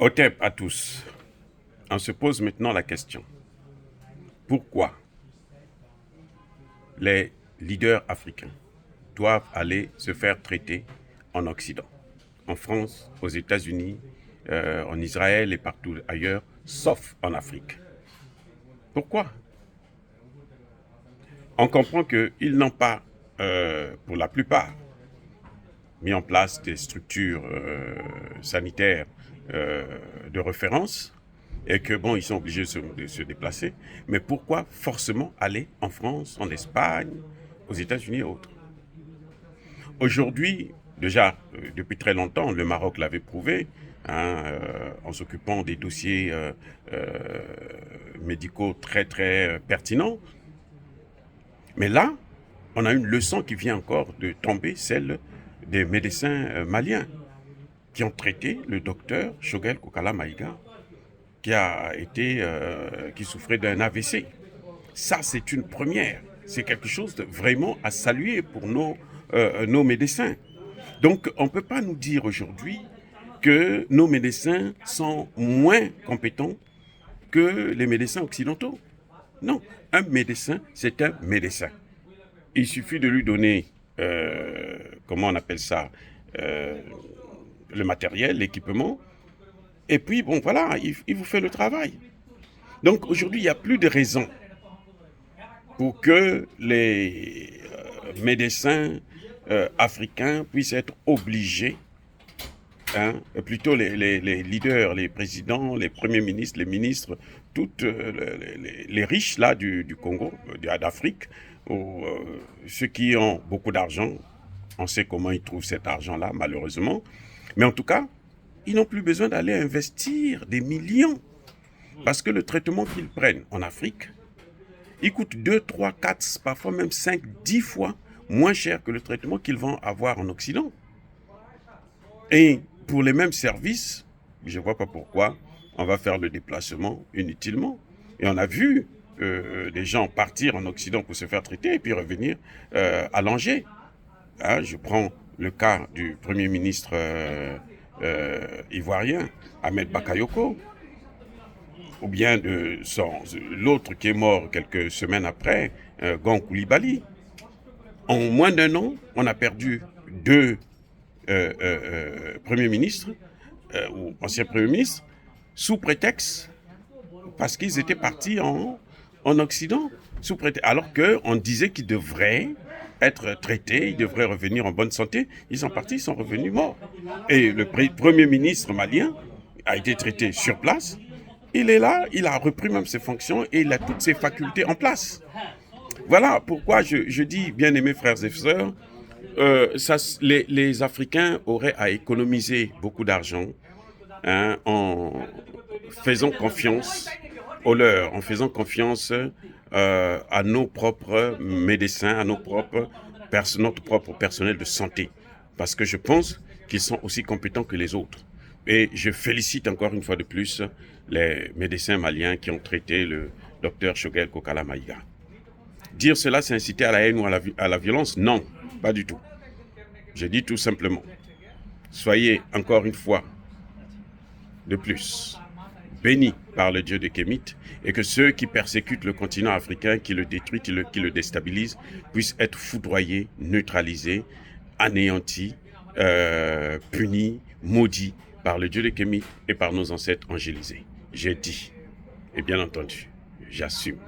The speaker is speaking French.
Hotep à tous. On se pose maintenant la question. Pourquoi les leaders africains doivent aller se faire traiter en Occident, en France, aux États-Unis, en Israël et partout ailleurs, sauf en Afrique? Pourquoi? On comprend qu'ils n'ont pas, pour la plupart, mis en place des structures sanitaires de référence et que bon, ils sont obligés de se déplacer. Mais pourquoi forcément aller en France, en Espagne, aux États-Unis et autres? Aujourd'hui, déjà, depuis très longtemps, le Maroc l'avait prouvé, hein, en s'occupant des dossiers médicaux très très pertinents. Mais là, on a une leçon qui vient encore de tomber, celle des médecins maliens qui ont traité le docteur Choguel Kokala Maïga qui souffrait d'un AVC. Ça, c'est une première. C'est quelque chose de vraiment à saluer pour nos médecins. Donc, on ne peut pas nous dire aujourd'hui que nos médecins sont moins compétents que les médecins occidentaux. Non, un médecin, c'est un médecin. Il suffit de lui donner, comment on appelle ça, euh, le matériel, l'équipement, et puis, bon, voilà, il vous fait le travail. Donc, aujourd'hui, il n'y a plus de raison pour que les médecins africains puissent être obligés, hein, plutôt les leaders, les présidents, les premiers ministres, les ministres, toutes les riches là du Congo, d'Afrique, ou, ceux qui ont beaucoup d'argent, on sait comment ils trouvent cet argent-là, malheureusement. Mais en tout cas, ils n'ont plus besoin d'aller investir des millions. Parce que le traitement qu'ils prennent en Afrique, il coûte 2, 3, 4, parfois même 5, 10 fois moins cher que le traitement qu'ils vont avoir en Occident. Et pour les mêmes services, je ne vois pas pourquoi on va faire le déplacement inutilement. Et on a vu des gens partir en Occident pour se faire traiter et puis revenir à Langer. Hein, je prends le cas du Premier ministre ivoirien, Ahmed Bakayoko, ou bien de l'autre qui est mort quelques semaines après, Gon Coulibaly. En moins d'un an, on a perdu deux premiers ministres, ou anciens premiers ministres, sous prétexte, parce qu'ils étaient partis en Occident, sous prétexte, alors qu'on disait qu'ils devraient être traités, ils devraient revenir en bonne santé. Ils sont partis, ils sont revenus morts. Et le premier ministre malien a été traité sur place. Il est là, il a repris même ses fonctions et il a toutes ses facultés en place. Voilà pourquoi je dis, bien aimés frères et sœurs, les Africains auraient à économiser beaucoup d'argent, hein, en faisant confiance aux leurs, en faisant confiance à nos propres médecins, à notre propre personnel de santé. Parce que je pense qu'ils sont aussi compétents que les autres. Et je félicite encore une fois de plus les médecins maliens qui ont traité le docteur Choguel Kokala Maïga. Dire cela, c'est inciter à la haine ou à la violence? Non, pas du tout. Je dis tout simplement, soyez encore une fois de plus bénis par le Dieu de Kémit et que ceux qui persécutent le continent africain, qui le détruisent, qui le déstabilisent, puissent être foudroyés, neutralisés, anéantis, punis, maudits par le Dieu de Kémit et par nos ancêtres angélisés. J'ai dit, et bien entendu, j'assume.